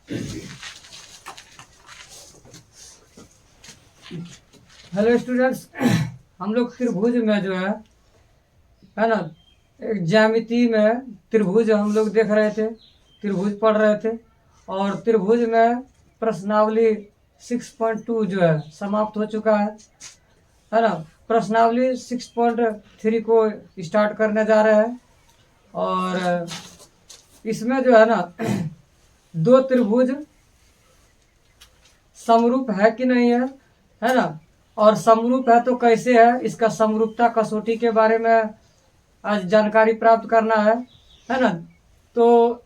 Hello students, हम लोग त्रिभुज में जो है ना, एक ज्यामिति में त्रिभुज हम लोग देख रहे थे, त्रिभुज पढ़ रहे थे। और त्रिभुज में प्रश्नावली 6.2 जो है समाप्त हो चुका है ना। प्रश्नावली 6.3 को स्टार्ट करने जा रहे हैं। और इसमें जो है ना दो त्रिभुज समरूप है कि नहीं है ना। और समरूप है तो कैसे है, इसका समरूपता कसौटी के बारे में आज जानकारी प्राप्त करना है ना। तो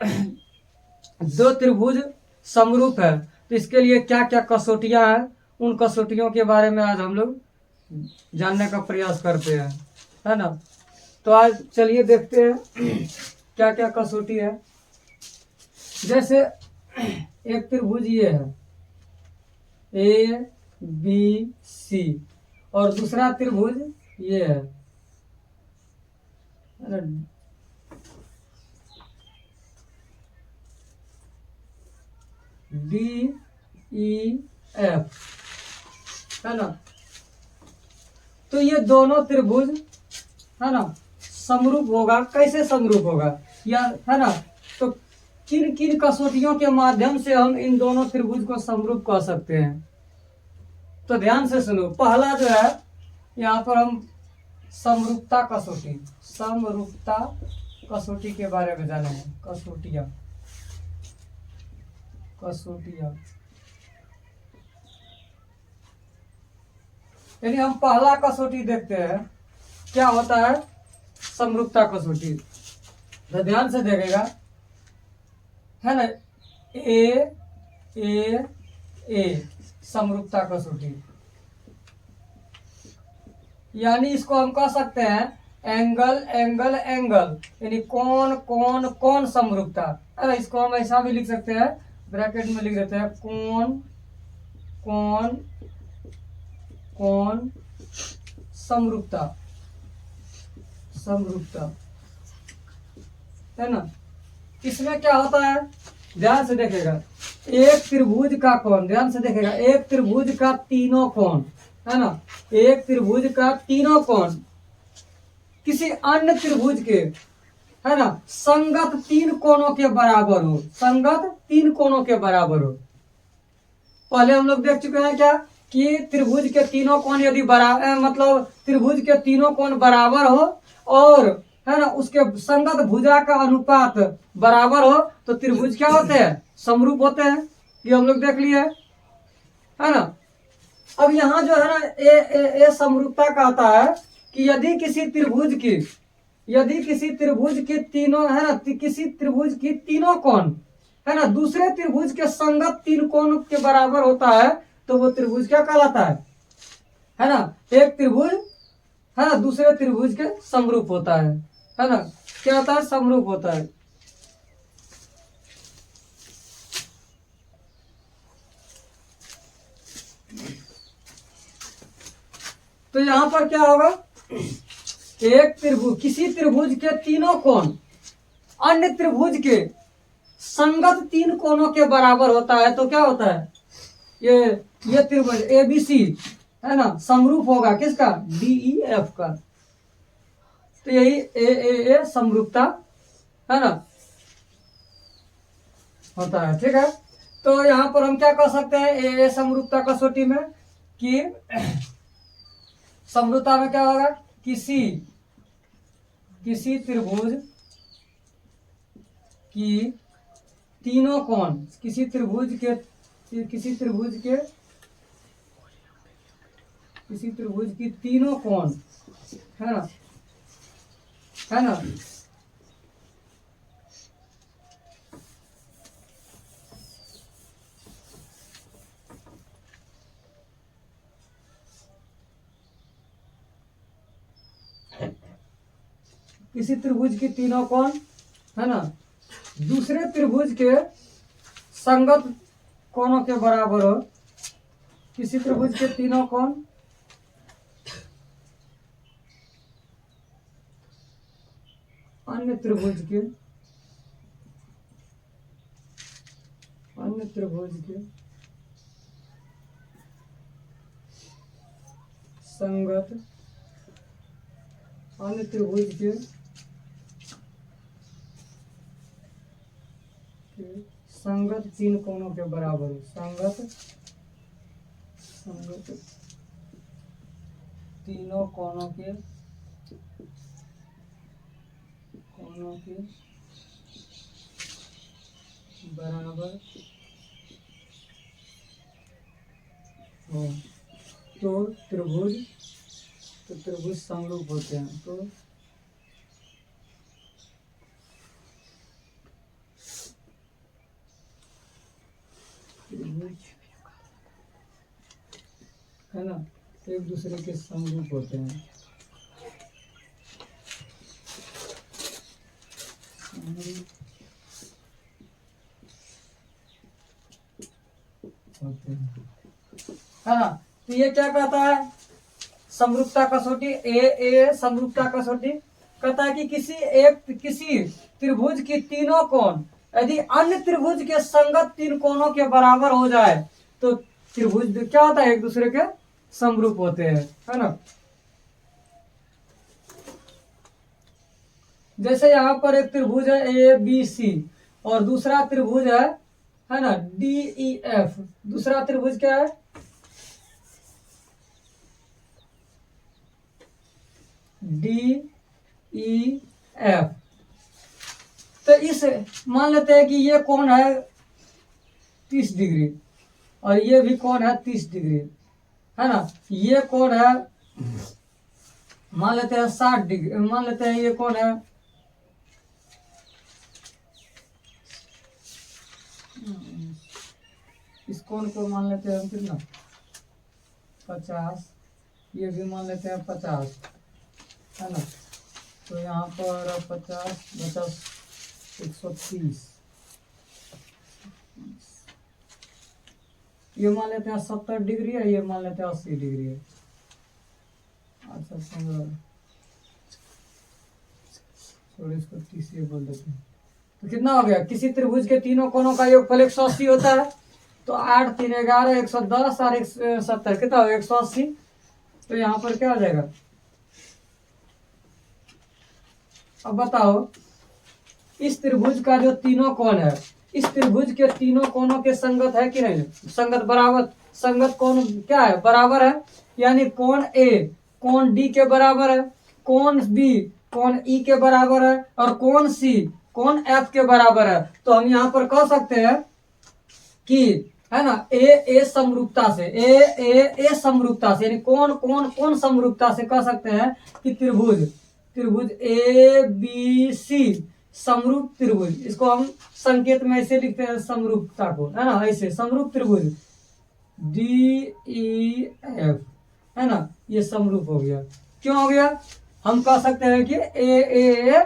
दो त्रिभुज समरूप है तो इसके लिए क्या क्या कसौटियां हैं, उन कसौटियों के बारे में आज हम लोग जानने का प्रयास करते हैं, है ना। तो आज चलिए देखते हैं क्या क्या कसौटी है। जैसे एक त्रिभुज ये है ABC और दूसरा त्रिभुज ये है DEF, है ना। तो ये दोनों त्रिभुज है ना समरूप होगा। कैसे समरूप होगा या है ना, तो किन किन कसौटियों के माध्यम से हम इन दोनों त्रिभुज को समरूप कह सकते हैं। तो ध्यान से सुनो, पहला जो है यहाँ पर हम समरूपता कसौटी के बारे में जानेंगे। कसौटियां यानी हम पहला कसौटी देखते हैं क्या होता है, समरूपता कसौटी। तो ध्यान से देखेगा, है ना, ए समरूपता कसौटी। यानी इसको हम कह सकते हैं एंगल एंगल एंगल, यानी कौन कौन कौन समरूपता, है ना। इसको हम ऐसा भी लिख सकते हैं, ब्रैकेट में लिख देते हैं कौन कौन कौन समरूपता है ना। इसमें क्या होता है, ध्यान से देखेगा, एक त्रिभुज का कोण, ध्यान से देखेगा, एक त्रिभुज का तीनों कोण, है ना, एक त्रिभुज का तीनों कोण किसी अन्य त्रिभुज के, है ना, संगत तीन कोणों के बराबर हो, संगत तीन कोणों के बराबर हो। पहले हम लोग देख चुके हैं क्या कि त्रिभुज के तीनों कोण यदि बराबर, मतलब त्रिभुज के तीनों कोण बराबर हो और है ना उसके संगत भुजा का अनुपात बराबर हो तो त्रिभुज क्या होते हैं, समरूप होते हैं। ये हम लोग देख लिए है ना। अब यहाँ जो है ना ए समरूपता कहता है कि यदि किसी त्रिभुज के तीनों, है ना, किसी त्रिभुज की तीनों कोण, है ना, दूसरे त्रिभुज के संगत तीन कोण के बराबर होता है तो वो त्रिभुज क्या कहलाता है ना। एक त्रिभुज, है ना, दूसरे त्रिभुज के समरूप होता है ना। क्या होता है, समरूप होता है। तो यहां पर क्या होगा, एक त्रिभुज, किसी त्रिभुज के तीनों कोण अन्य त्रिभुज के संगत तीन कोणों के बराबर होता है तो क्या होता है, ये त्रिभुज ABC, है ना, समरूप होगा किसका, DEF का। तो यही ए समरूपता, है ना, होता है। ठीक है, तो यहां पर हम क्या कह सकते हैं ए समरूपता कसौटी में कि समरूपता में क्या होगा, किसी त्रिभुज की तीनों कोण, किसी त्रिभुज की तीनों कोण, है ना, किसी त्रिभुज की तीनों कोण, है ना, दूसरे त्रिभुज के संगत कोणों के बराबर हो। किसी त्रिभुज के तीनों कोण अन्य त्रिभुज अन्य त्रिभुज के संगत, अन्य त्रिभुज के संगत तीन कोणों के बराबर हो, संगत तीनों कोणों के बराबर हो तो त्रिभुज समरूप होते हैं। तो त्रिभुज है ना एक दूसरे के समरूप होते हैं। है ना, तो ये क्या कहता है समरूपता कसौटी, ए समरूपता कसौटी कहता है कि किसी त्रिभुज की तीनों कोण यदि अन्य त्रिभुज के संगत तीन कोणों के बराबर हो जाए तो त्रिभुज क्या होता है एक दूसरे के समरूप होते हैं, है ना। जैसे यहाँ पर एक त्रिभुज है ए बी सी और दूसरा त्रिभुज है ना डी ई एफ। दूसरा त्रिभुज क्या है डी ई एफ। तो इस मान लेते हैं कि ये कोण है 30 डिग्री और ये भी कोण है 30 डिग्री, है ना। ये कोण है मान लेते हैं 60 डिग्री, मान लेते हैं ये कोण है इस कोण को मान लेते हैं हम कितना 50, ये भी मान लेते हैं 50, है ना। तो यहाँ पर 50 130, ये मान लेते हैं 70 डिग्री है, ये मान लेते हैं 80 डिग्री है। अच्छा थोड़ा इसको 30 बोल देते हैं। तो कितना हो गया किसी त्रिभुज के तीनों कोणों का योगफल 180 होता है। तो 8 3 11 110 और 170 कितना हो 180। तो यहाँ पर क्या हो जाएगा अब बताओ इस त्रिभुज का जो तीनों कोण है इस त्रिभुज के तीनों कोणों के संगत है कि नहीं, संगत बराबर, संगत कोण क्या है बराबर है, यानी कोण ए कोण डी के बराबर है, कोण बी कोण ई के बराबर है और कोण सी कोण एफ के बराबर है। तो हम यहाँ पर कह सकते हैं कि है ना ए समरूपता से ए समरूपता से यानी कोण समरूपता से कह सकते हैं कि त्रिभुज ए बी सी समरूप त्रिभुज, इसको हम संकेत में ऐसे लिखते हैं समरूपता को, है ना, ऐसे समरूप त्रिभुज डी ई एफ, है ना, ये समरूप हो गया। क्यों हो गया हम कह सकते हैं कि ए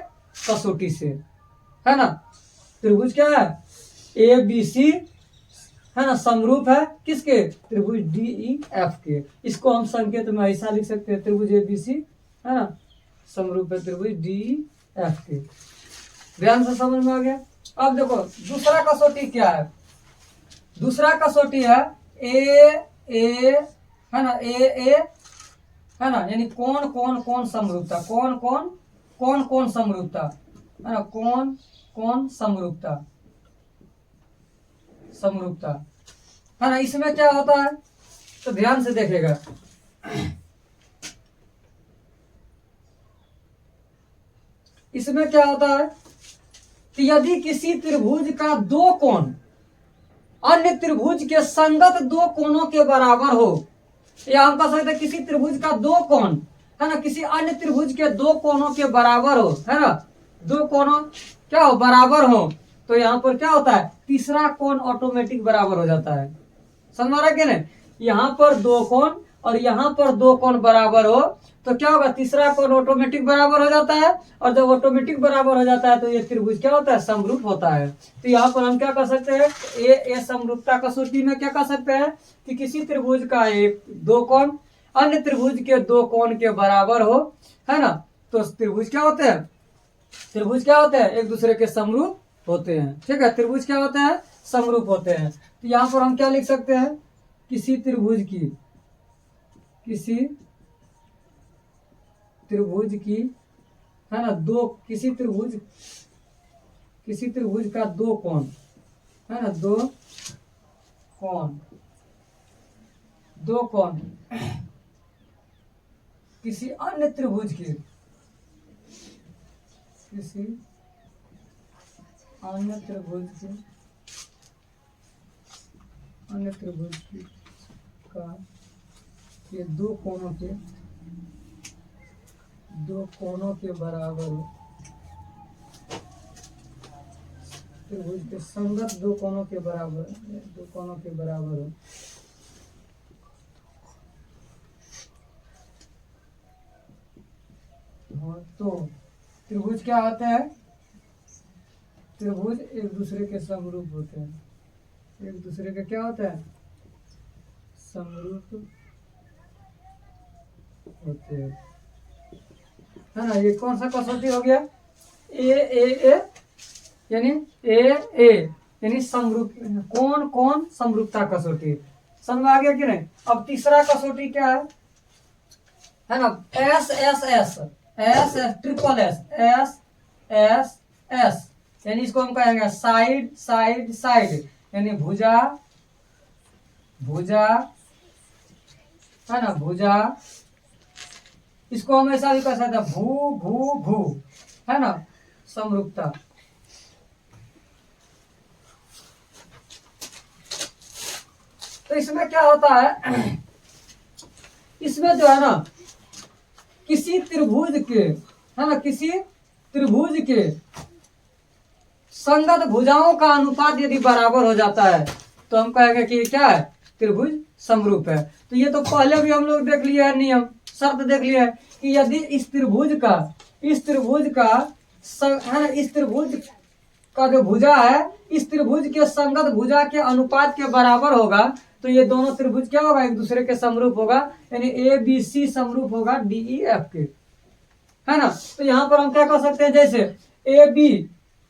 कसौटी से, है ना। त्रिभुज क्या है ए बी सी, है ना, समरूप है किसके त्रिभुज डी ई एफ के। इसको हम संकेत में ऐसा लिख सकते हैं त्रिभुज ए बी सी, है ना, समरूप है त्रिभुज डी एफ के। ध्यान से समझ में आ गया। अब देखो दूसरा कसौटी क्या है, दूसरा कसौटी है ए है ना ए है ना, यानी कौन समरूपता, कौन समरूपता, है ना, कौन समरूपता, है ना। इसमें क्या होता है तो ध्यान से देखेगा इसमें क्या होता है कि यदि किसी त्रिभुज का दो कोण अन्य त्रिभुज के संगत दो कोणों के बराबर हो, या हम कह सकते हैं किसी त्रिभुज का दो कोण, है ना, किसी अन्य त्रिभुज के दो कोणों के बराबर हो, है ना, दो कोणों क्या हो बराबर हो, तो यहाँ पर क्या होता है तीसरा कोण ऑटोमेटिक बराबर हो जाता है। समझ रहा है कि नहीं, यहाँ पर दो कोण और यहाँ पर दो कोण बराबर हो तो क्या होगा तीसरा कोण ऑटोमेटिक बराबर हो जाता है, और जब ऑटोमेटिक बराबर हो जाता है तो ये त्रिभुज क्या होता है समरूप होता है। तो यहाँ पर हम क्या कर सकते हैं ए समरूपता कसौटी में क्या कर सकते हैं कि किसी त्रिभुज का एक दो कोण अन्य त्रिभुज के दो कोण के बराबर हो, है ना, तो त्रिभुज क्या होते हैं एक दूसरे के समरूप होते हैं। ठीक है, त्रिभुज क्या होते हैं समरूप होते हैं। तो यहाँ पर हम क्या लिख सकते हैं, किसी त्रिभुज की है ना किसी त्रिभुज का दो कोण है ना, दो कोण किसी अन्य त्रिभुज की का ये दो कोणों के बराबर हो, त्रिभुज के संगत दो कोणों के बराबर हो। हाँ, तो त्रिभुज क्या होते हैं, त्रिभुज एक दूसरे के समरूप होते हैं, एक दूसरे के क्या होता है, समरूप होते हैं, है ना। ये कौन सा कसौटी हो गया, ए यानी समरूप, कौन समरूपता कसौटी, समझ में आ गया कि नहीं। अब तीसरा कसौटी क्या है ना, ट्रिपल एस, यानी इसको हम कहेंगे साइड, यानी भुजा है ना, इसको हम ऐसा भी कह सकते हैं, भू है ना, समरूपता। तो इसमें क्या होता है, इसमें जो है ना किसी त्रिभुज के संगत भुजाओं का अनुपात यदि बराबर हो जाता है तो हम कहेंगे कि क्या है, त्रिभुज समरूप है। तो ये तो पहले भी हम लोग देख लिया है, नियम शर्त देख लिया है कि यदि इस त्रिभुज का जो भुजा है इस त्रिभुज के संगत भुजा के अनुपात के बराबर होगा तो ये दोनों त्रिभुज क्या होगा, एक दूसरे के समरूप होगा, यानी ABC समरूप होगा DEF के, है ना। तो यहाँ पर हम क्या कर सकते हैं, जैसे AB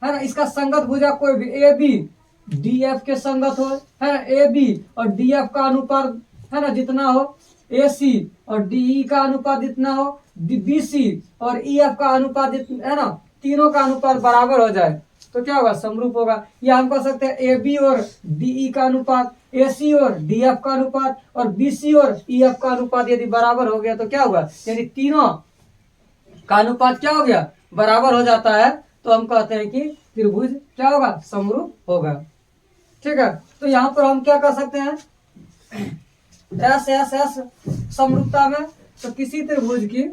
है ना, इसका संगत भुजा कोई भी AB DF के संगत हो, है ना, AB और DF का अनुपात है ना जितना हो, AC और DE का अनुपात जितना हो, BC और EF का अनुपात है ना, तीनों का अनुपात बराबर हो जाए तो क्या होगा, समरूप होगा। या हम कह सकते हैं AB और DE का अनुपात, AC और DF का अनुपात और BC और EF का अनुपात यदि बराबर हो गया तो क्या होगा, यानी तीनों का अनुपात क्या हो गया, बराबर हो जाता है, तो हम कहते हैं कि त्रिभुज क्या होगा, समरूप होगा। ठीक है, तो यहाँ पर हम क्या कर सकते हैं, एस समरूपता में, तो किसी त्रिभुज की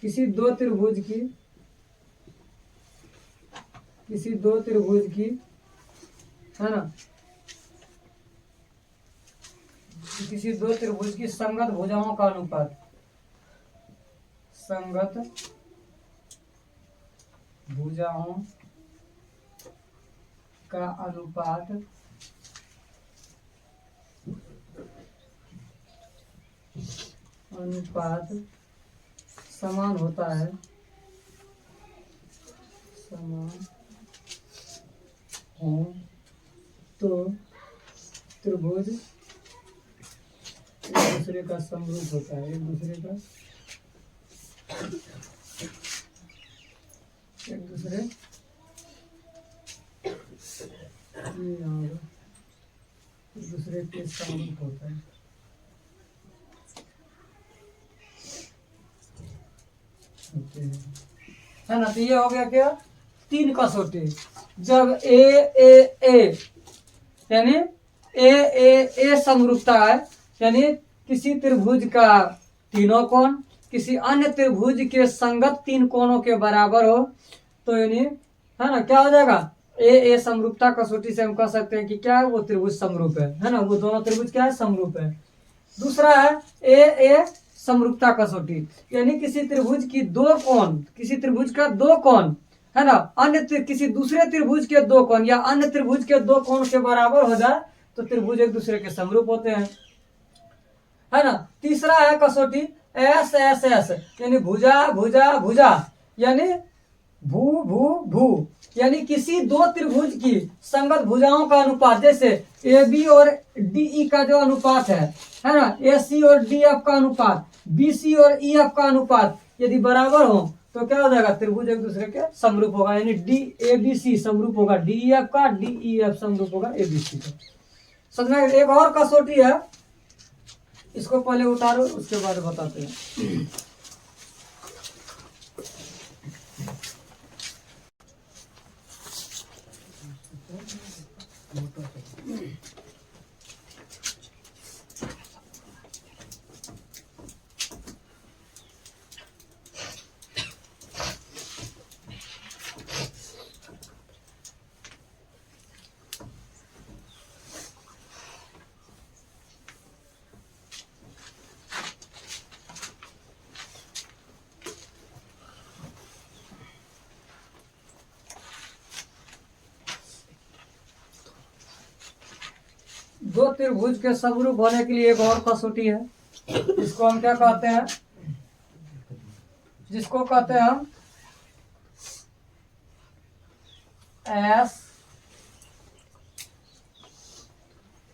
किसी दो त्रिभुज की है ना, किसी दो त्रिभुज की संगत भुजाओं का अनुपात, समान होता है, तो त्रिभुज एक दूसरे का समरूप होता है, एक दूसरे के समरूप होता है। है ना, तो ये हो गया क्या, तीन कसौटी। जब ए यानी ए समरूपता है, यानी किसी त्रिभुज का तीनों कोण किसी अन्य त्रिभुज के संगत तीन कोणों के बराबर हो तो यानी है ना क्या हो जाएगा, ए समरूपता कसौटी से हम कह सकते हैं कि क्या है, वो त्रिभुज समरूप है ना, वो दोनों त्रिभुज क्या है, समरूप है। दूसरा है ए समरूपता कसौटी, यानी किसी त्रिभुज का दो कोण है ना अन्य किसी दूसरे त्रिभुज के दो कोण या अन्य त्रिभुज के दो कोण के बराबर हो जाए तो त्रिभुज एक दूसरे के समरूप होते हैं, है ना। तीसरा है कसौटी एस एस एस, यानी भुजा भुजा भुजा, यानी भू भू भू, यानी किसी दो त्रिभुज की संगत भुजाओं का अनुपात, जैसे ए बी और डी ई का जो अनुपात है ना, ए सी और डी एफ का अनुपात, बी सी और ई एफ का अनुपात यदि बराबर हो तो क्या हो जाएगा, त्रिभुज एक दूसरे के समरूप होगा, यानी डी ए बी सी समरूप होगा डी ई एफ का, डी ई एफ समरूप होगा ए बी सी का। समझना। एक और कसौटी है, इसको पहले उतारो उसके बाद बताते हैं। दो त्रिभुज के समरूप होने के लिए एक और कसौटी है, जिसको हम क्या कहते हैं, जिसको कहते हैं हम एस,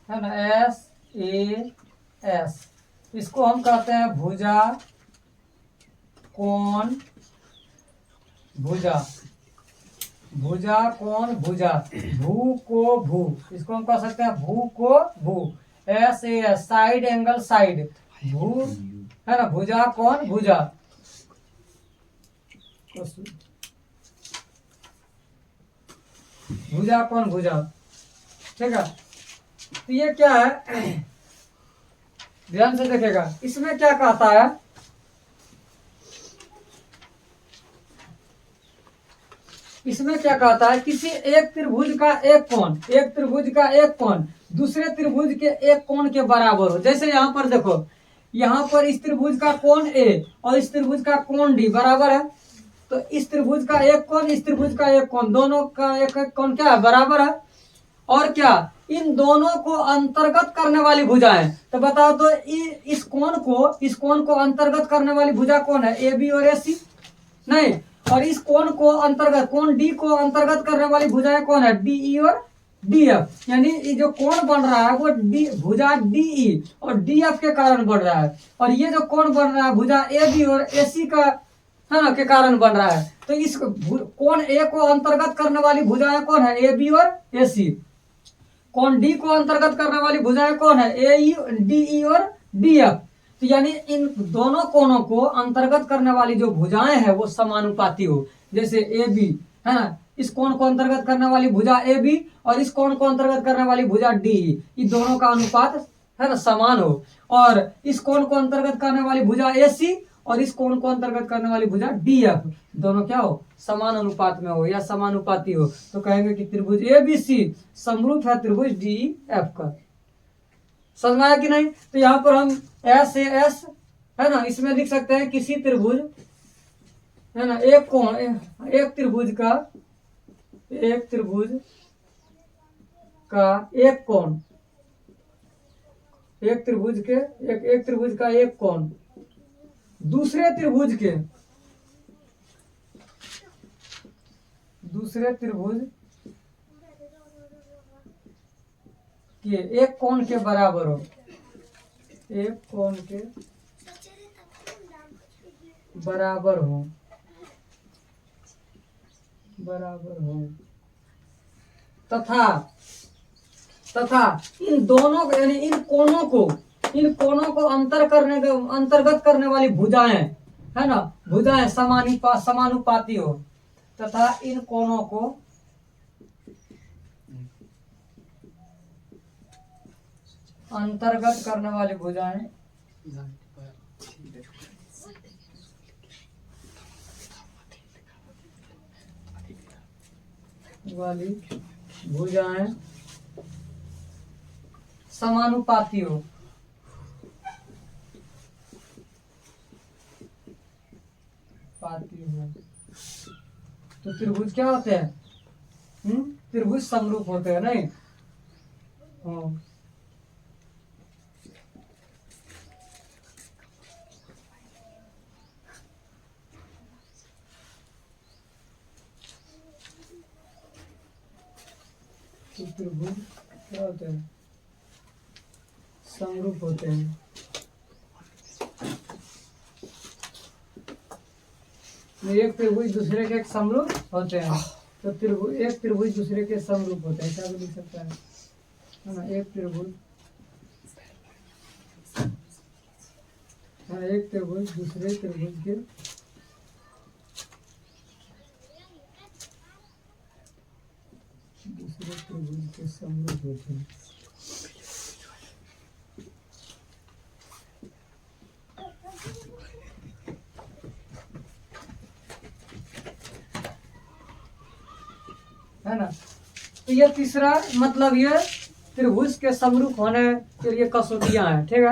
है ना, एस ए एस। इसको हम कहते हैं भुजा कोण भुजा, भुजा कोण भुजा, भू को भू, इसको हम कह सकते हैं भू को भू, S A S side angle side, भू, है ना, भुजा कोण भुजा। भुजा कोण भुजा, ठीक है। तो ये क्या है, ध्यान से देखेगा, इसमें क्या कहता है, इसमें क्या कहता है, किसी एक त्रिभुज का एक कोण, एक त्रिभुज का एक कोण दूसरे त्रिभुज के एक कोण के बराबर हो। जैसे यहाँ पर देखो, यहाँ पर इस त्रिभुज का कोण ए और इस त्रिभुज का कोण डी बराबर है, तो इस त्रिभुज का एक कोण, इस त्रिभुज का एक कोण, दोनों का एक एक कोण क्या है, बराबर है। और क्या, इन दोनों को अंतर्गत करने वाली भुजाएं, तो बताओ तो इस कोण को अंतर्गत करने वाली भुजा कौन है, ए बी और ए सी, नहीं। और इस कोण को अंतर्गत, कोण डी को अंतर्गत करने वाली भुजाएं कौन है, डी ई और डी एफ, यानी ये जो कोण बन रहा है वो डी भुजा डी ई और डी एफ के कारण बन रहा है, और ये जो कोण बन रहा है भुजा ए बी और ए सी का, है ना, के कारण बन रहा है। तो इस कोण ए को अंतर्गत करने वाली भुजाएं कौन है, ए बी और ए सी। कोण डी को अंतर्गत करने वाली भुजाएं कौन है, ए ई डी ई और डी एफ। तो यानी इन दोनों कोणों को अंतर्गत करने वाली जो भुजाएं हैं वो समानुपाती हो। जैसे ए बी, है ना, इस कोण को अंतर्गत करने वाली भुजा ए बी और इस कोण को अंतर्गत करने वाली भुजा डी, इन दोनों का अनुपात, है ना, समान हो। और इस कोण को अंतर्गत करने वाली भुजा ए सी और इस कोण को अंतर्गत करने वाली भुजा डी एफ, दोनों क्या हो, समान अनुपात में हो या समानुपाती हो। तो कहेंगे कि त्रिभुज ए बी सी समरूप है त्रिभुज डी एफ का। समझ में आया कि नहीं। तो यहाँ पर हम एस ए एस, है ना, इसमें लिख सकते हैं किसी त्रिभुज, है ना, एक कोण, एक त्रिभुज का एक कोण, एक त्रिभुज के एक त्रिभुज का एक कोण दूसरे त्रिभुज के एक कोण के बराबर हो, एक कोण के बराबर हो तथा इन दोनों को, यानी इन कोणों को अंतर्गत करने वाली भुजाएं, है ना, भुजाएं समानुपाती हो, तथा इन कोणों को अंतर्गत करने वाली भुजाएं समानुपाती हो। तो त्रिभुज क्या होते हैं, त्रिभुज समरूप होते हैं, नहीं। तो त्रिभुज क्या होते हैं, समरूप होते हैं। एक त्रिभुज दूसरे के समरूप होते हैं, तो त्रिभुज एक त्रिभुज दूसरे के समरूप होते हैं, क्या भी लिख सकता है ना। एक त्रिभुज एक त्रिभुज दूसरे त्रिभुज के समरूप होते हैं। है ना। तो ये तीसरा मतलब ये त्रिभुज के समरूप होने के लिए कसौटियां हैं, ठीक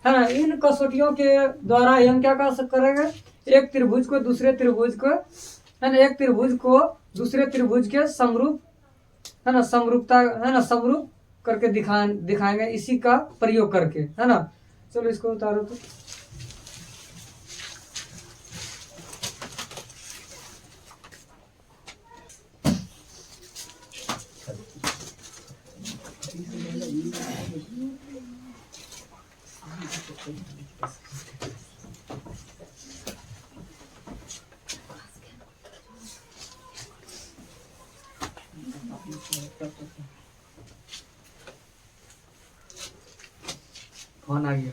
है ना। इन कसौटियों के द्वारा हम क्या कर करेंगे, एक त्रिभुज को दूसरे त्रिभुज को, है ना, एक त्रिभुज को दूसरे त्रिभुज के समरूप, है ना, समरूपता, है ना, समरूप करके दिखाएंगे इसी का प्रयोग करके, है ना। चलो इसको उतारो तो। फोन आ गया।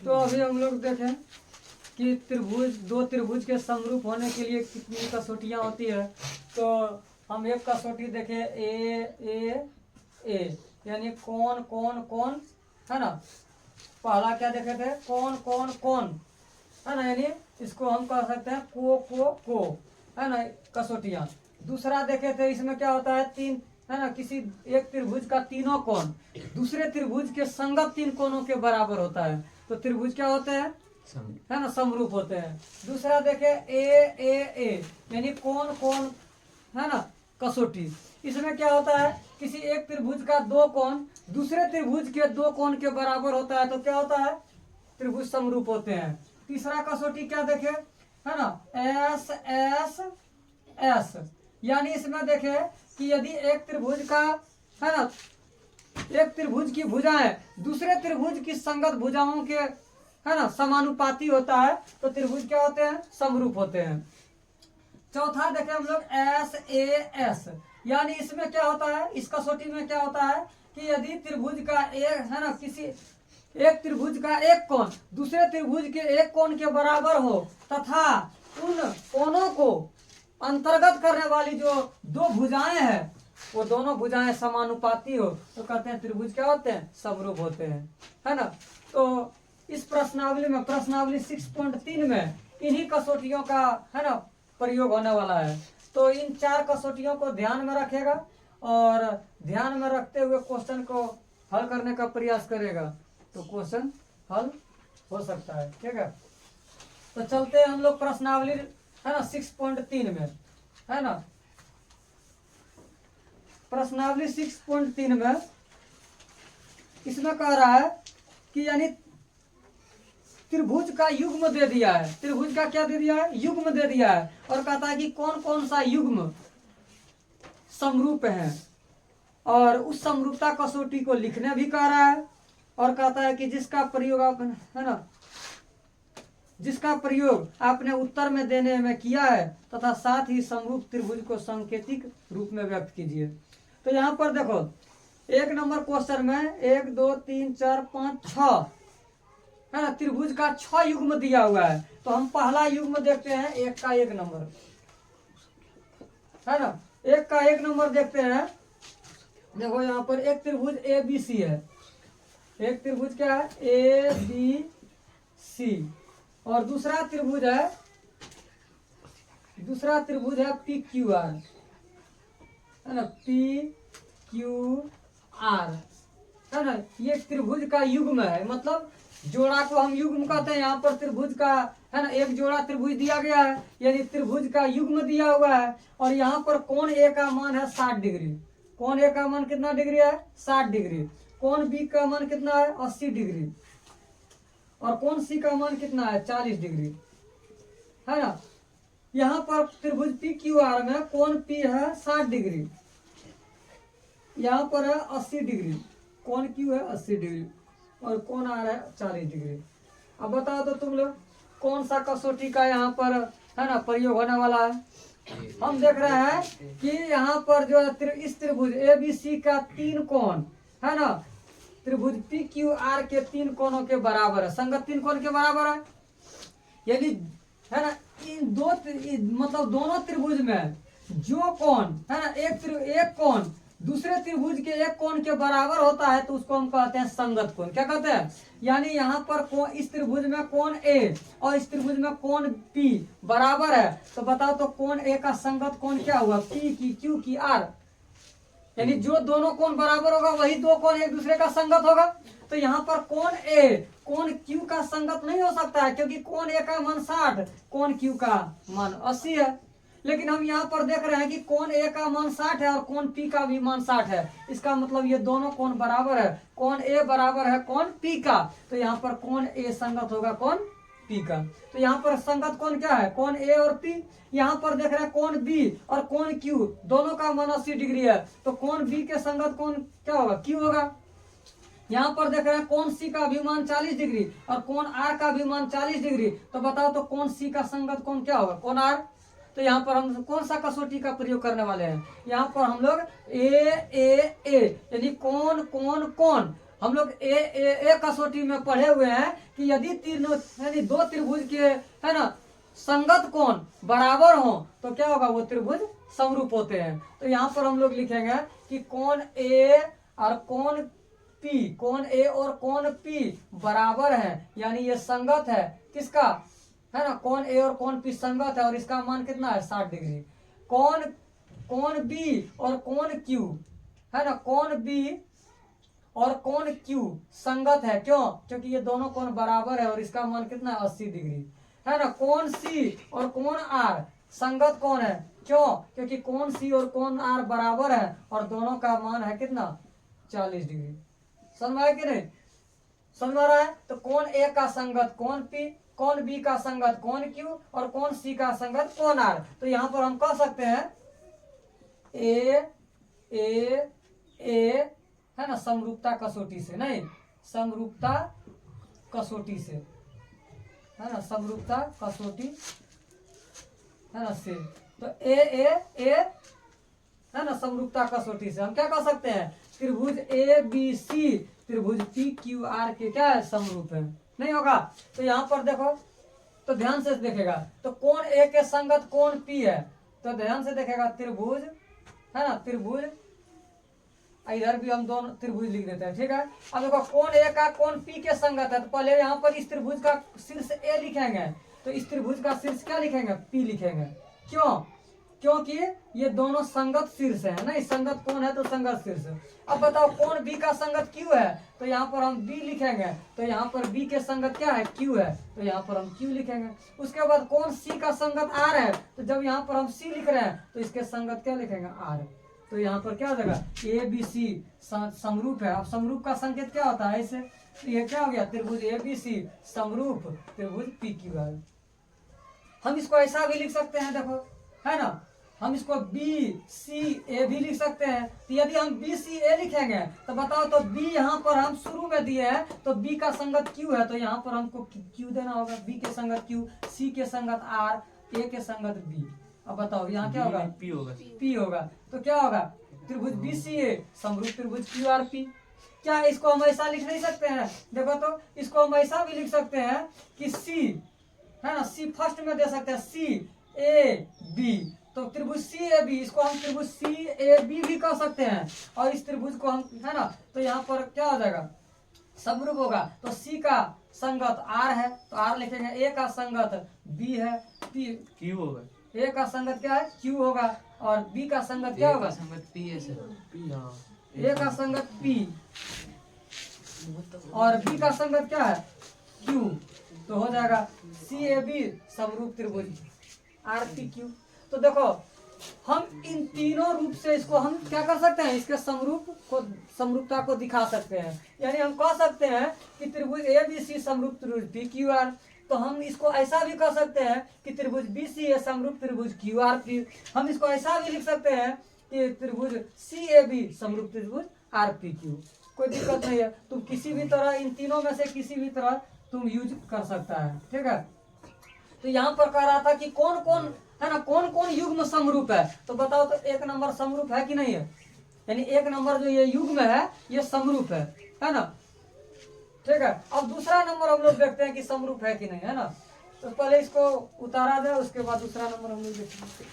तो अभी हम लोग देखें कि त्रिभुज, दो त्रिभुज के समरूप होने के लिए कितनी कसौटियां होती है। तो हम एक कसौटी देखें, ए यानी कौन कौन कौन, है ना। पहला क्या देखे थे, कौन कौन कौन, है ना, यानी इसको हम कह सकते हैं को, है ना, कसौटियां। दूसरा देखे थे, इसमें क्या होता है, तीन, है ना, किसी एक त्रिभुज का तीनों कोण दूसरे त्रिभुज के संगत तीन कोणों के बराबर होता है, तो त्रिभुज क्या होते हैं, है ना, समरूप होते हैं। दूसरा देखे ए यानी कौन कौन, है ना, कसौटी। इसमें क्या होता है, किसी एक त्रिभुज का दो कोण दूसरे त्रिभुज के दो कोण के बराबर होता है, तो क्या होता है, त्रिभुज समरूप होते हैं। तीसरा कसौटी क्या देखे, है ना, एस एस एस, यानी इसमें देखे कि यदि एक त्रिभुज का, है ना, एक त्रिभुज की भुजाएं दूसरे त्रिभुज की संगत भुजाओं के, है ना, समानुपाती होता है, तो त्रिभुज क्या होते हैं, समरूप होते हैं। चौथा देखें हम लोग एस ए एस, यानी इसमें क्या होता है, इस कसौटी में क्या होता है कि यदि त्रिभुज का एक, है ना, किसी एक त्रिभुज का एक कोण दूसरे त्रिभुज के एक कोण के बराबर हो तथा उन कोणों को अंतर्गत करने वाली जो दो भुजाएं हैं वो दोनों भुजाएं समानुपाती हो, तो कहते हैं त्रिभुज क्या होते हैं, समरूप होते हैं, है ना। तो इस प्रश्नावली में, प्रश्नावली 6.3 में इन्हीं कसौटियों का, है ना, प्रयोग होने वाला है। तो इन चार कसौटियों को ध्यान में रखेगा और ध्यान में रखते हुए क्वेश्चन को हल करने का प्रयास करेगा, तो क्वेश्चन हल हो सकता है, ठीक है। तो चलते हैं हम लोग प्रश्नावली, है ना, 6.3 में, है ना। प्रश्नावली 6.3 में इसमें कह रहा है कि यानी त्रिभुज का युग्म दे दिया है, त्रिभुज का क्या दे दिया है, युग्म दे दिया है, और कहता है कि कौन कौन सा युग्म समरूप है, और उस समरूपता कसौटी को लिखने भी कह रहा है, और कहता है कि जिसका प्रयोग आप, है ना, जिसका प्रयोग आपने उत्तर में देने में किया है तथा साथ ही समरूप त्रिभुज को सांकेतिक रूप में व्यक्त कीजिए। तो यहाँ पर देखो, एक नंबर क्वेश्चन में 1 2 3 4 5 6, है ना, त्रिभुज का 6 युग्म दिया हुआ है। तो हम पहला युग्म देखते हैं, एक का एक नंबर, है ना, एक का एक नंबर देखते हैं। देखो यहाँ पर एक त्रिभुज ए बी सी है, एक त्रिभुज क्या है, ए बी सी, और दूसरा त्रिभुज है पी क्यू आर, है ना, पी क्यू आर, है ना। ये त्रिभुज का युग्म है, मतलब जोड़ा को हम युग्म कहते हैं। यहाँ पर त्रिभुज का, है ना, एक जोड़ा त्रिभुज दिया गया है, यानी त्रिभुज का युग्म दिया हुआ है, और यहाँ पर कोण ए का मान है 60 डिग्री, कोण ए का मान कितना डिग्री है, 60 डिग्री, कोण बी का मान कितना है, 80 डिग्री, और कोण सी का मान कितना है, 40 डिग्री, है ना। यहाँ पर त्रिभुज पी क्यू आर में कोण पी है 60 डिग्री, यहाँ पर है 80 डिग्री, कोण क्यू है 80 डिग्री और कोण आर है 40 डिग्री। अब बताओ तो तुम लोग कौन सा कसौटी का यहाँ पर है ना प्रयोग होने वाला है। हम देख रहे हैं कि यहाँ पर जो है इस त्रिभुज ए बी सी का 3 कोण है ना, त्रिभुज पी क्यू आर के 3 कोणों के बराबर है, संगत 3 कोण के बराबर है। यदि है ना इन दो मतलब दोनों त्रिभुज में जो कोण है ना एक कोण दूसरे त्रिभुज के एक कोण के बराबर होता है तो उसको हम कहते हैं संगत कोण। क्या कहते हैं? यानी यहाँ पर इस त्रिभुज में कोण ए और इस त्रिभुज में कोण पी बराबर है, तो बताओ तो कोण ए का संगत कोण क्या हुआ? पी की क्यू की आर। यानी जो दोनों कोण बराबर होगा वही दो कोण एक दूसरे का संगत होगा। तो यहाँ पर कोण ए कोण क्यू का संगत नहीं हो सकता है, क्योंकि कोण ए का मान 60, कोण क्यू का मान 80 है। लेकिन हम यहाँ पर देख रहे हैं कि कोण ए का मान 60 है और कोण पी का भी मान 60 है। इसका मतलब ये दोनों कोण बराबर है, कोण ए बराबर है कोण पी का। तो यहाँ पर कोण ए संगत होगा कोण पी का। तो यहाँ पर संगत कोण क्या है? कोण ए और पी। यहाँ पर देख रहे हैं कोण बी और कोण क्यू दोनों का मान 80 डिग्री है, तो कोण बी के संगत कोण क्या होगा? क्यू होगा। यहाँ पर देख रहे हैं कोण सी का भी मान 40 डिग्री और कोण आर का भी मान 40 डिग्री। तो बताओ तो कोण सी का संगत कोण क्या होगा? कोण आर। तो यहाँ पर हम कौन सा कसौटी का प्रयोग करने वाले हैं? यहाँ पर हम लोग ए यानी कोण कोण कोण हम लोग ए कसौटी में पढ़े हुए हैं कि यदि यानी दो त्रिभुज के है ना संगत कोण बराबर हो तो क्या होगा? वो त्रिभुज समरूप होते हैं। तो यहाँ पर हम लोग लिखेंगे कि कोण ए और कोण पी, कोण ए और कोण पी बराबर है, यानी ये संगत है किसका? है ना कोण ए और कोण पी संगत है और इसका मान कितना है? 60 डिग्री। कोण बी और कोण क्यू है ना, कोण बी और कोण क्यू संगत है। क्यों? क्योंकि ये दोनों कोण बराबर है और इसका मान कितना है? 80 डिग्री है ना। कोण सी और कोण आर संगत कोण है। क्यों? क्योंकि कोण सी और कोण आर बराबर है और दोनों का मान है कितना? 40 डिग्री। समझ में आया कि नहीं? समझ में आ रहा है? तो कोण ए का संगत कोण पी, कोण बी का संगत कोण क्यू और कोण सी का संगत कोण आर। तो यहाँ पर हम कह सकते हैं ए है ना समरूपता कसौटी से, नहीं समरूपता कसौटी से है ना, समरूपता कसौटी है ना से। तो ए है ना समरूपता कसौटी से हम क्या कह सकते हैं? त्रिभुज ए बी सी त्रिभुज पी क्यू आर के क्या है? समरूप है। नहीं होगा? तो यहाँ पर देखो तो ध्यान से देखेगा तो कोण ए के संगत कोण पी है, तो ध्यान से देखेगा त्रिभुज है ना, त्रिभुज इधर भी हम दोनों त्रिभुज लिख देते हैं। ठीक है। अब देखो कोण ए का कोण पी के संगत है, तो पहले यहाँ पर इस त्रिभुज का शीर्ष ए लिखेंगे, तो इस त्रिभुज का शीर्ष क्या लिखेंगे? पी लिखेंगे। क्यों? क्योंकि ये दोनों संगत शीर्ष है ना, संगत कोण है तो संगत शीर्ष। अब बताओ कोण बी का संगत क्यू है, तो यहाँ पर हम बी लिखेंगे, तो यहाँ पर बी के संगत क्या है? क्यू है, तो यहाँ पर हम क्यू लिखेंगे। उसके बाद कोण सी का संगत आर है, तो जब यहाँ पर हम सी लिख रहे हैं तो इसके संगत क्या लिखेंगे? आर। तो यहाँ पर क्या हो जाएगा? ए बी सी समरूप है। अब समरूप का संकेत क्या होता है? ऐसे तो ये क्या हो गया? त्रिभुज ए बी सी समरूप त्रिभुज पी क्यू आर। हम इसको ऐसा भी लिख सकते हैं, देखो है ना, हम इसको बी सी ए भी लिख सकते हैं। तो यदि हम बी सी ए लिखेंगे तो बताओ तो बी यहाँ पर हम शुरू में दिए हैं, तो बी का संगत क्यू है, तो यहाँ पर हमको क्यू देना होगा। बी के संगत क्यू, सी के संगत आर, ए के संगत बी। अब बताओ यहाँ क्या होगा? पी होगा। पी होगा तो क्या होगा? त्रिभुज बी सी ए समरूप त्रिभुज क्यू आर पी। क्या इसको हम ऐसा लिख नहीं सकते हैं? देखो तो इसको हम ऐसा भी लिख सकते हैं कि सी है ना, सी फर्स्ट में दे सकते हैं, सी ए बी, तो त्रिभुज सी ए बी, इसको हम त्रिभुज सी ए बी भी कह सकते हैं। और इस त्रिभुज को हम है ना, तो यहाँ पर क्या हो जाएगा? समरूप होगा। तो सी का संगत आर है तो आर लिखेंगे, ए का संगत बी है, पी क्यू होगा, ए का संगत क्या है? क्यू होगा, और बी का संगत क्या होगा? संगत पी है सर, पी। हाँ, ए का संगत पी और बी का संगत क्या है? क्यू। तो हो जाएगा सी ए बी समरूप त्रिभुज आर पी क्यू। तो देखो हम इन तीनों रूप से इसको हम क्या कर सकते हैं? इसके समरूपता को दिखा सकते हैं। यानी हम कह सकते हैं कि त्रिभुज ए बी सी समरूप त्रिभुज पी क्यू आर। तो हम इसको ऐसा भी कह सकते हैं कि त्रिभुज बीसी ए समरूप त्रिभुज क्यू आर पी। हम इसको ऐसा भी लिख सकते हैं कि त्रिभुज सी ए बी समरूप त्रिभुज आर पी क्यू। कोई दिक्कत नहीं है, तुम किसी भी तरह इन तीनों में से किसी भी तरह तुम यूज कर सकता है, ठीक है। तो यहाँ पर कह रहा था कि कौन कौन है ना, कौन कौन युग्म समरूप है, तो बताओ तो 1 नंबर समरूप है कि नहीं है, यानी 1 नंबर जो ये युग्म है ये समरूप है ना, ठीक है। अब दूसरा नंबर हम लोग देखते हैं कि समरूप है कि नहीं, है ना। तो पहले इसको उतारा जाए, उसके बाद दूसरा नंबर हम लोग देखेंगे।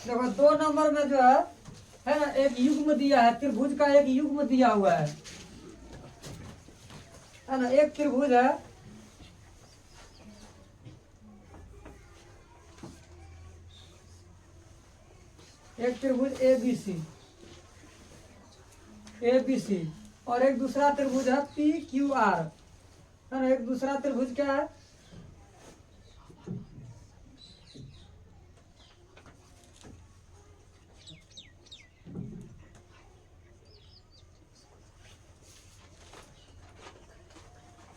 देखो 2 नंबर में जो है ना, एक युग्म दिया है, त्रिभुज का एक युग्म दिया हुआ है ना। एक त्रिभुज है, एक त्रिभुज ए बी सी और एक दूसरा त्रिभुज है पी क्यू आर, है ना। एक दूसरा त्रिभुज क्या है,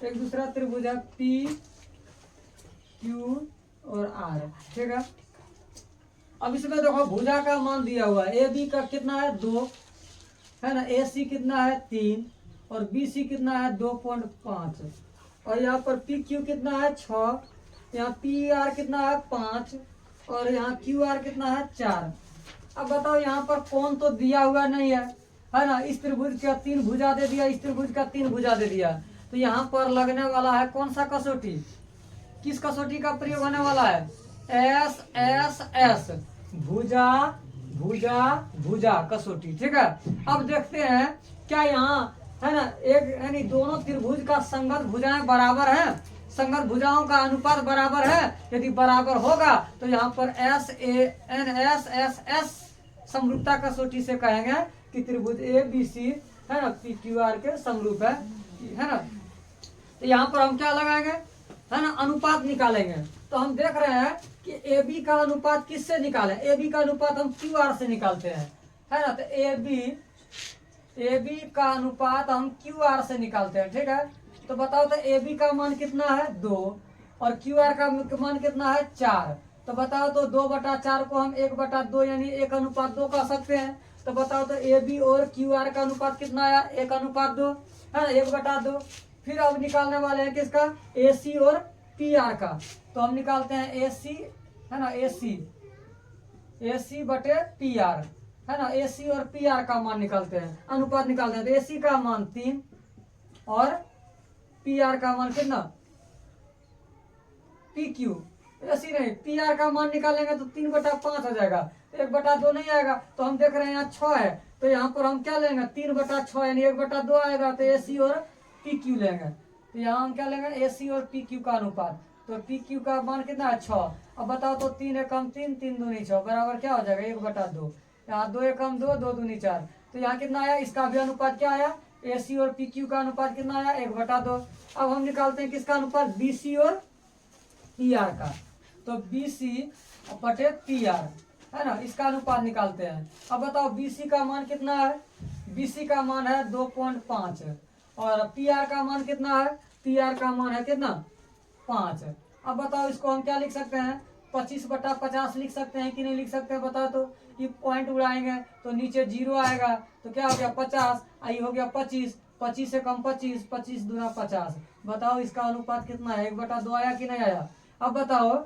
एक दूसरा त्रिभुज है पी क्यू और आर, ठीक है। अब इसमें देखो भुजा का मान दिया हुआ है, ए बी का कितना है 2, है ना, ए सी कितना है 3 और बी सी कितना है 2.5 और यहाँ पर पी क्यू कितना है 6, यहाँ पी आर कितना है 5 और यहाँ क्यू आर कितना है 4। अब बताओ यहाँ पर कौन तो दिया हुआ नहीं है ना। इस त्रिभुज का 3 भुजा दे दिया, इस त्रिभुज का 3 भुजा दे दिया, तो यहाँ पर लगने वाला है कौन सा कसौटी, किस कसौटी का प्रयोग होने वाला है, एस एस एस, भुजा भुजा भुजा कसौटी, ठीक है। अब देखते हैं क्या यहाँ है ना, एक यानी दोनों त्रिभुज का संगत भुजाएं बराबर है, संगत भुजाओं का अनुपात बराबर है। यदि बराबर होगा तो यहाँ पर S A N S S S समरूपता कसौटी से कहेंगे कि त्रिभुज ए बी सी है ना पी क्यू आर के समरूप है ना। तो यहाँ पर हम क्या लगाएंगे, है ना, अनुपात निकालेंगे। तो हम देख रहे हैं कि ए बी का अनुपात किससे निकालें, ए बी का अनुपात हम क्यू आर से निकालते हैं, है ना। तो ए बी का अनुपात हम क्यू आर से निकालते हैं, ठीक है। तो बताओ तो ए बी का मान कितना है 2 और क्यू आर का मान कितना है 4। तो बताओ तो 2/4 को हम 1/2 यानी 1:2 कह सकते हैं। तो बताओ तो ए बी और क्यू आर का अनुपात कितना आया 1:2, है ना, 1/2। फिर अब निकालने वाले हैं किसका, ए सी और पी आर का। तो हम निकालते हैं ए सी, है ना, ए सी बटे पी आर, है ना। ए सी और पी आर का मान निकालते हैं, अनुपात निकालते हैं। तो ए सी का मान 3 और पी आर का मान कितना, पी क्यू, ए सी नहीं, पी आर का मान निकालेंगे तो 3/5 हो जाएगा, 1/2 नहीं आएगा। तो हम देख रहे हैं यहाँ 6 है, तो यहाँ पर हम क्या लेंगे 3/6 यानी 1/2 आएगा। तो ए सी और पी क्यू लेंगे, तो यहाँ हम क्या लेंगे ए सी और पी क्यू का अनुपात। तो पी क्यू का मान कितना है 6। अब बताओ तो 3 एकम 3, 3 दूनी 6 बराबर क्या हो जाएगा 1/2। यहाँ 2 एकम 2, 2 दूनी 4। तो यहाँ कितना आया, इसका भी अनुपात क्या आया, ए सी और पी क्यू का अनुपात कितना आया 1/2। अब हम निकालते हैं किसका अनुपात, बी सी और पी आर का। तो बी सी बटे पी आर, है ना, इसका अनुपात निकालते हैं। अब बताओ बी सी का मान कितना है, बी सी का मान है 2.5 और पी आर का मान कितना है, पी आर का मान है कितना 5। अब बताओ इसको हम क्या लिख सकते हैं, 25/50 लिख सकते हैं कि नहीं लिख सकते हैं, बताओ तो। ये पॉइंट उड़ाएंगे तो नीचे 0 आएगा, तो क्या हो गया 50, आई हो गया 25, 25 से कम 25, 25 दूना 50। बताओ इसका अनुपात कितना है 1/2 आया कि नहीं आया। अब बताओ,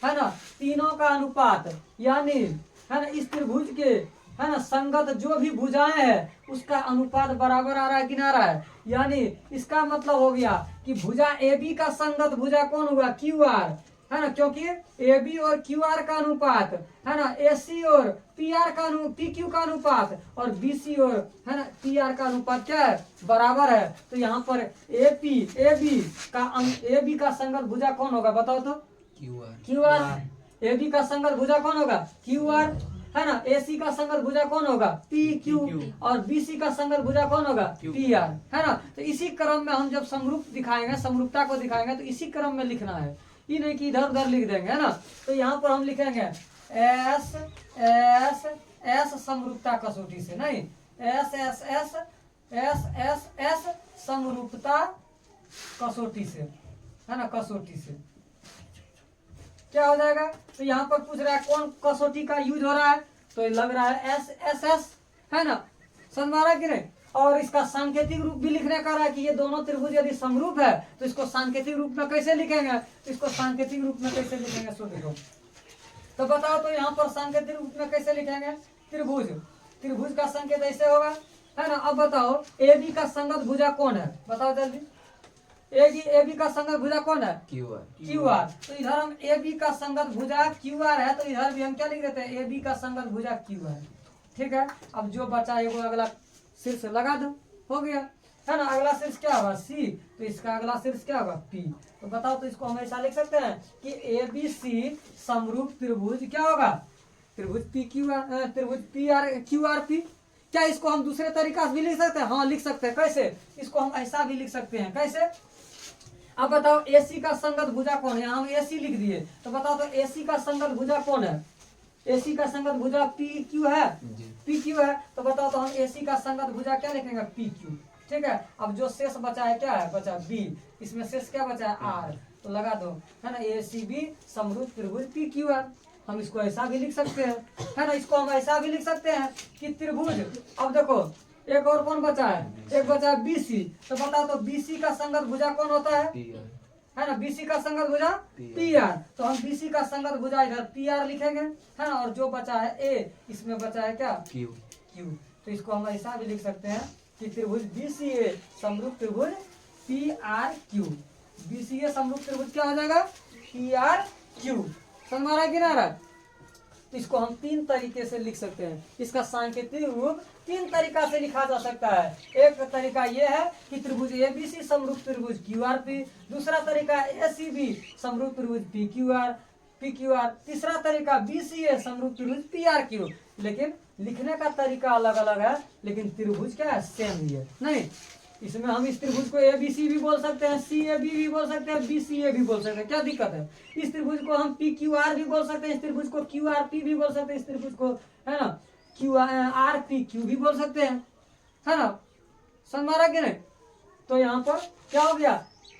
है ना, तीनों का अनुपात यानी, है ना, इस त्रिभुज के, है ना, संगत जो भी भुजाएं हैं उसका अनुपात बराबर आ रहा है कि ना आ रहा है। यानी इसका मतलब हो गया कि भुजा ए बी का संगत भुजा कौन हुआ, क्यू आर, है ना, क्योंकि ए बी और क्यू आर का अनुपात, है ना, ए सी और पी आर का पी क्यू का अनुपात और बी सी और, है ना, पी आर का अनुपात क्या है, बराबर है। तो यहाँ पर ए बी का संगत भुजा कौन होगा, बताओ तो, क्यू आर। ए बी का संगत भुजा कौन होगा, क्यू आर। है ना। AC का संगत भुजा कौन होगा, PQ, और BC का संगत भुजा कौन होगा, PR, है ना। तो इसी क्रम में हम जब समरूप दिखाएंगे, समरूपता को दिखाएंगे, तो इसी क्रम में लिखना है, ये नहीं कि इधर उधर लिख देंगे, है ना। तो यहाँ पर हम लिखेंगे S S S समरूपता कसौटी से, नहीं S S S S S S समरूपता कसौटी से, है ना, कसौटी से क्या हो जाएगा। तो यहाँ पर पूछ रहा है कौन कसौटी का यूज हो रहा है, तो ये लग रहा है SSS, है ना, समझ में आ रहा है कि नहीं। और इसका सांकेतिक रूप भी लिखने का रहा है कि ये दोनों त्रिभुज यदि समरूप है तो इसको सांकेतिक रूप में कैसे लिखेंगे, इसको सांकेतिक रूप में कैसे लिखेंगे, सो देखो। तो बताओ, तो यहाँ पर सांकेतिक रूप में कैसे लिखेंगे, त्रिभुज, त्रिभुज का संकेत ऐसे होगा, है ना। अब बताओ AB का संगत भुजा कौन है, बताओ जल्दी। AB का संगत भुजा कौन है, QR। तो इधर हम AB का संगत भुजा QR है, तो इधर भी हम क्या लिख देते हैं, AB का संगत भुजा QR, ठीक है। अब जो बचा है वो अगला शीर्ष लगा दो, हो गया, है ना। अगला शीर्ष क्या होगा, C, तो इसका अगला शीर्ष क्या होगा, P। तो बताओ, तो इसको हम ऐसा लिख सकते हैं कि ABC समरूप त्रिभुज क्या होगा, त्रिभुज PQR, त्रिभुज PRQRP। क्या इसको हम दूसरे तरीका से भी लिख सकते हैं, हाँ लिख सकते हैं, कैसे, इसको हम ऐसा भी लिख सकते हैं, कैसे। अब बताओ AC का संगत भुजा कौन है, यहाँ हम AC लिख दिए, तो बताओ तो AC का संगत भुजा कौन है, AC का संगत भुजा PQ है, PQ है। तो बताओ तो हम AC का संगत भुजा क्या लिखेंगे, PQ, ठीक है। अब जो शेष बचा है क्या है, बचा B, इसमें शेष क्या बचा है, R, तो लगा दो, है ना। ACB समरूप त्रिभुज PQR, हम इसको ऐसा भी लिख सकते हैं, है ना। इसको हम ऐसा भी लिख सकते हैं कि त्रिभुज, अब देखो एक और कौन बचा है, एक बचा है BC। तो बताओ तो BC का संगत भुजा कौन होता है ना, BC का संगत भुजा PR। तो हम BC का संगत भुजा इधर PR लिखेंगे, है ना। और जो बचा है A, इसमें बचा है क्या, Q। तो इसको हम ऐसा भी लिख सकते हैं कि त्रिभुज BCA समरूप त्रिभुज PRQ, BCA समरूप त्रिभुज क्या हो जाएगा, PRQ, समझ में आ रहा है कि ना आ रहा है। तो इसको हम तीन तरीके से लिख सकते हैं, इसका सांकेतिक रूप तीन तरीका से लिखा जा सकता है। एक तरीका ये है कि त्रिभुज ABC समरूप त्रिभुज QRP, दूसरा तरीका ACB समरूप त्रिभुज PQR, तीसरा तरीका BCA समरूप त्रिभुज PRQ। लेकिन लिखने का तरीका अलग अलग है, लेकिन त्रिभुज क्या है, सेम ही है, नहीं। इसमें हम इस त्रिभुज को ABC भी बोल सकते हैं, CAB भी बोल सकते हैं, BCA भी बोल सकते हैं, क्या दिक्कत है। इस त्रिभुज को हम PQR भी बोल सकते हैं, इस त्रिभुज को QRP भी बोल सकते हैं, इस त्रिभुज को, है ना, QRPQ भी बोल सकते हैं, है ना, समझ में आ रहा कि नहीं। तो यहाँ पर क्या हो गया,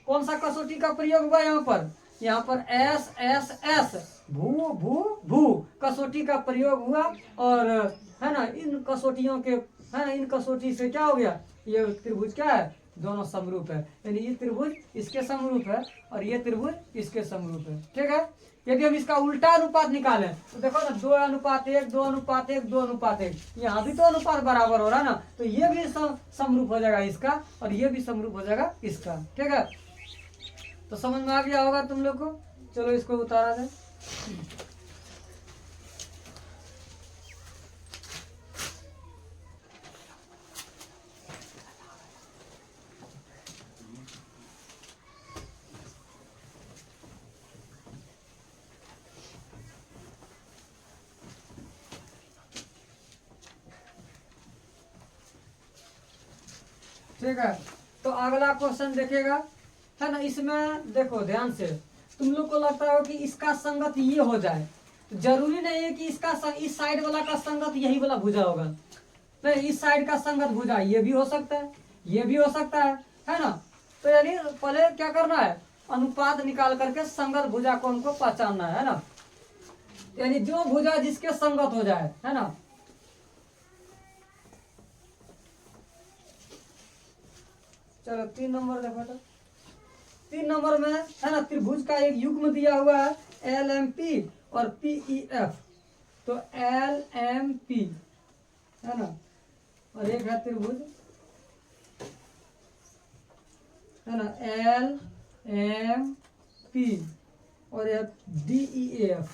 कौन सा कसौटी का प्रयोग हुआ, यहाँ पर SSS भू भू भू कसौटी का प्रयोग हुआ। और है ना, इन कसौटियों के, है ना, इन कसौटी से क्या हो गया, ये त्रिभुज क्या है, दोनों समरूप है, यानी ये त्रिभुज इसके समरूप है और ये त्रिभुज इसके समरूप है, ठीक है। यदि हम इसका उल्टा अनुपात निकालें तो देखो ना, 2:1, 2:1, 2:1, यहाँ भी तो अनुपात बराबर हो रहा है ना, तो ये भी समरूप हो जाएगा इसका और ये भी समरूप हो जाएगा इसका, ठीक है। तो समझ में आ गया होगा तुम लोग को। चलो इसको उतारा जाए। ठीक है, तो अगला क्वेश्चन देखेगा, है ना। इसमें देखो ध्यान से, तुम लोग को लगता है कि इसका संगत ये हो जाए, तो जरूरी नहीं है कि इसका इस साइड वाला का संगत यही वाला भुजा होगा, नहीं, इस साइड का संगत भुजा ये भी हो सकता है, ये भी हो सकता है ना। तो यानी पहले क्या करना है, अनुपात निकाल करके संगत भुजा को हमको पहचानना है ना, यानी जो भुजा जिसके संगत हो जाए, है ना। चलो 3 नंबर देखो, तो 3 नंबर में, है ना, त्रिभुज का एक युग्म दिया हुआ है LMP और PEF। तो LMP, है ना, और एक है त्रिभुज, है ना, LMP और एक DEF,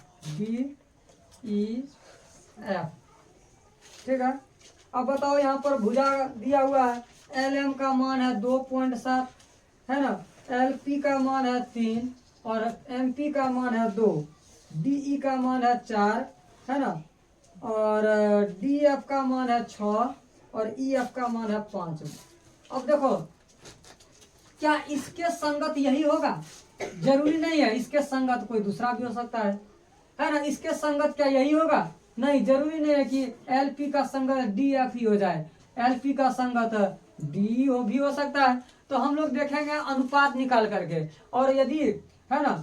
ठीक है। अब बताओ, यहाँ पर भुजा दिया हुआ है, LM का मान है 2.7, है ना, LP का मान है 3 और MP का मान है 2, DE का मान है 4, है ना, और डी एफ का मान है 6 और ई एफ का मान है 5। अब देखो क्या इसके संगत यही होगा? जरूरी नहीं है, इसके संगत कोई दूसरा भी हो सकता है ना। इसके संगत क्या यही होगा? नहीं, जरूरी नहीं है कि एलपी का संगत डी एफ ही हो जाए, एलपी का संगत डी ओ भी हो सकता है। तो हम लोग देखेंगे अनुपात निकाल करके, और यदि है ना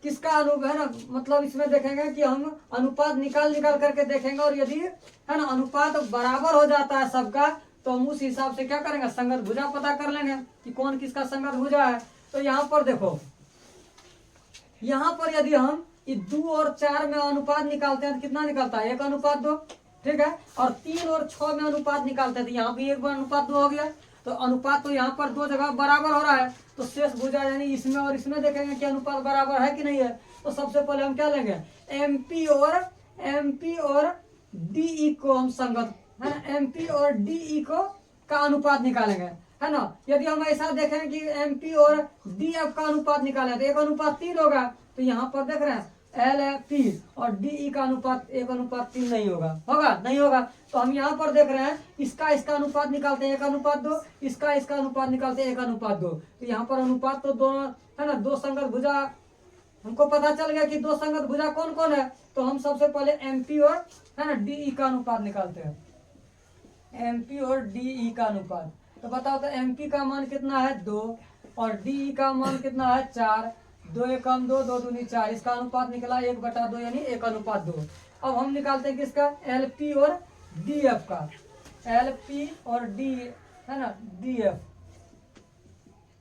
किसका है ना, मतलब इसमें देखेंगे कि हम अनुपात निकाल करके देखेंगे, और यदि है ना अनुपात बराबर हो जाता है सबका, तो हम उस हिसाब से क्या करेंगे, संगत भुजा पता कर लेंगे कि कौन किसका संगत भुजा है। तो यहाँ पर देखो, यहाँ पर यदि हम 2 और 4 में अनुपात निकालते हैं तो कितना निकलता है? 1:2, ठीक है। और 3 और 6 में अनुपात निकालते हैं तो यहाँ भी 1:2 हो गया। तो अनुपात तो यहाँ पर 2 जगह बराबर हो रहा है, तो शेष भुजा यानी इसमें और इसमें देखेंगे कि अनुपात बराबर है कि नहीं है। तो सबसे पहले हम क्या लेंगे, एमपी और डीई को हम संगत, है ना, एमपी और डीई को का अनुपात निकालेंगे, है ना। यदि हम ऐसा देखें कि एमपी और डीएफ का अनुपात निकालें तो 1:3 होगा। तो यहाँ पर देख रहे हैं एल है पी और डी का अनुपात 1:3 नहीं होगा, नहीं होगा। तो हम यहाँ पर देख रहे हैं इसका अनुपात निकालते हैं 1:2, इसका अनुपात निकालते हैं 1:2। तो यहाँ पर अनुपात तो दोनों है ना, 2 संगत भुजा हमको पता चल गया कि 2 संगत भुजा कौन कौन है। तो हम सबसे पहले एमपी और है ना डीई का अनुपात निकालते हैं, एमपी और डीई का अनुपात। तो बताओ तो एमपी का मान कितना है 2 और डीई का मान कितना है 4, 2 एकम 2, 2 दूनी 4, इसका अनुपात निकला 1/2 यानी 1:2। अब हम निकालते हैं किसका, एलपी और डीएफ का, एलपी और डी है ना डीएफ,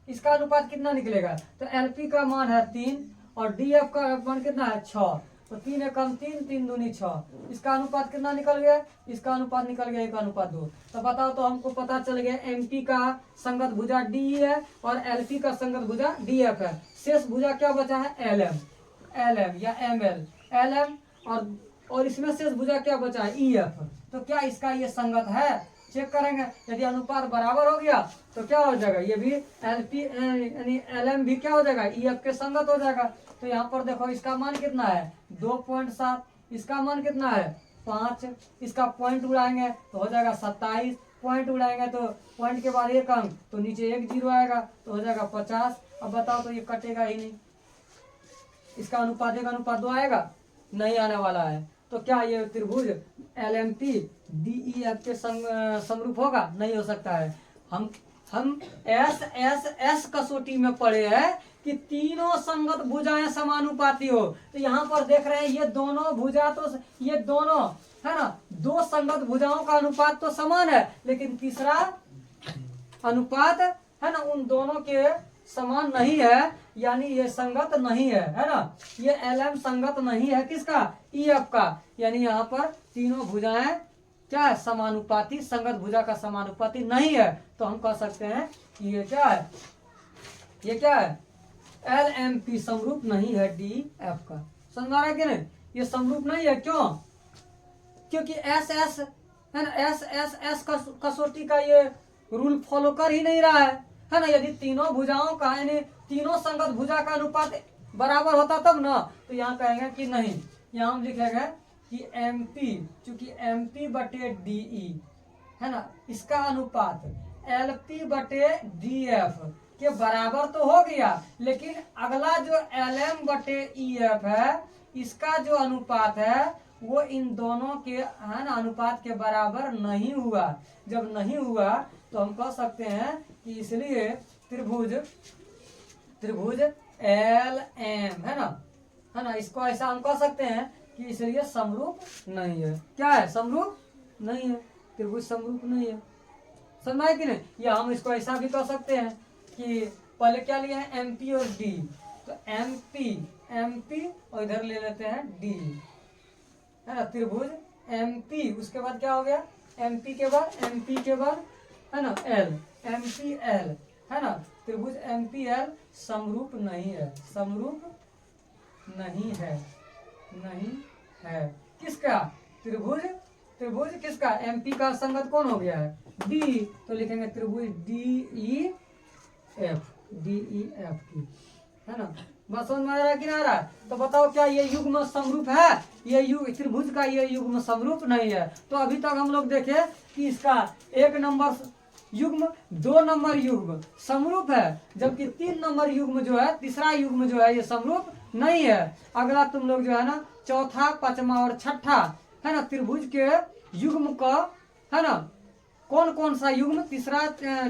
इसका अनुपात कितना निकलेगा। तो एलपी का मान है 3 और डीएफ का मान कितना है 6। तो 3 एकम 3, 3 दूनी 6, इसका अनुपात कितना निकल गया, इसका अनुपात निकल गया 1:2। तो बताओ तो हमको पता चल गया एमपी का संगत भुजा डी है और एलपी का संगत भुजा डीएफ है। शेष भुजा क्या बचा है, एलएम या एमएल, एलएम और इसमें शेष भुजा क्या बचा है, ईएफ। तो क्या इसका ये संगत है, चेक करेंगे। यदि अनुपात बराबर हो गया तो क्या हो जाएगा, ये भी एलपी यानी एलएम भी क्या हो जाएगा, ईएफ के संगत हो जाएगा। तो यहाँ पर देखो इसका मान कितना है 2.7, इसका मान कितना है 5, इसका पॉइंट उड़ाएंगे तो हो जाएगा 27, पॉइंट उड़ाएंगे तो पॉइंट के बाद 1 अंक तो नीचे 1 जीरो आएगा तो हो जाएगा 50। अब बताओ तो ये कटेगा ही नहीं, इसका अनुपात 1:2 आएगा, नहीं आने वाला है। तो क्या ये त्रिभुज एलएमपी डीईएफ के समरूप होगा, नहीं हो सकता है। हम एस कसौटी में पढ़े हैं कि तीनों संगत भुजाएं समानुपाती हो। तो यहाँ पर देख रहे हैं ये दोनों भुजा, तो ये दोनों है ना 2 संगत भुजाओं का अनुपात तो समान है, लेकिन तीसरा अनुपात है ना उन दोनों के समान नहीं है, यानी ये संगत नहीं है ना। ये एलएम संगत नहीं है किसका, ईएफ का, यानी यहाँ पर तीनों भुजाएं क्या है, समानुपाती, संगत भुजा का समानुपाती नहीं है। तो हम कह सकते हैं कि ये क्या है, ये क्या है, एलएमपी समरूप नहीं है डीएफ का। समझ आ रहा है कि नहीं, ये समरूप नहीं है। क्यों, क्योंकि एस है ना, एस कसौटी का ये रूल फॉलो कर ही नहीं रहा है ना। यदि तीनों भुजाओं का यानी तीनों संगत भुजा का अनुपात बराबर होता तब ना, तो यहाँ कहेंगे कि नहीं, यहाँ हम लिखेंगे कि एमपी, चूंकि एमपी बटे डीई है ना, इसका अनुपात एलपी बटे डीएफ के बराबर तो हो गया, लेकिन अगला जो एलएम बटे ईएफ है इसका जो अनुपात है वो इन दोनों के है ना अनुपात के बराबर नहीं हुआ। जब नहीं हुआ तो हम कह सकते हैं कि इसलिए त्रिभुज एल एम है ना, इसको ऐसा हम कह सकते हैं कि इसलिए समरूप नहीं है। क्या है, समरूप नहीं है, त्रिभुज समरूप नहीं है। समझ आए कि नहीं। या हम इसको ऐसा भी कह सकते हैं कि पहले क्या लिया है, एमपी और डी, तो एमपी और इधर ले लेते हैं डी है ना, त्रिभुज एमपी, उसके बाद क्या हो गया, एमपी के बाद है ना एल, एमपी एल है ना, त्रिभुज एमपी एल समरूप नहीं है, समरूप नहीं है किसका, त्रिभुज किसका, एमपी का संगत कौन हो गया है, डी। तो लिखेंगे त्रिभुज डी ई एफ की है ना। बात समझ में आ रहा है कि नहीं आ रहा है? तो बताओ क्या ये युग्म समरूप है? ये त्रिभुज का ये युग्म समरूप नहीं है। तो अभी तक हम लोग देखे कि इसका 1 नंबर युग्म 2 नंबर युग्म समरूप है, जबकि 3 नंबर युग्म जो है, तीसरा युग्म जो है ये समरूप नहीं है। अगला तुम लोग जो है ना चौथा, पांचवा और छठा है ना त्रिभुज के युग्म का है ना कौन कौन सा युग्म तीसरा,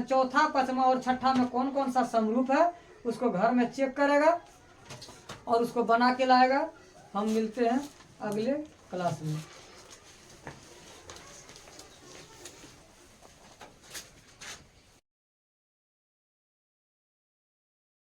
चौथा, पांचवा और छठा में कौन कौन सा समरूप है उसको घर में चेक करेगा और उसको बना के लाएगा। हम मिलते हैं अगले क्लास में।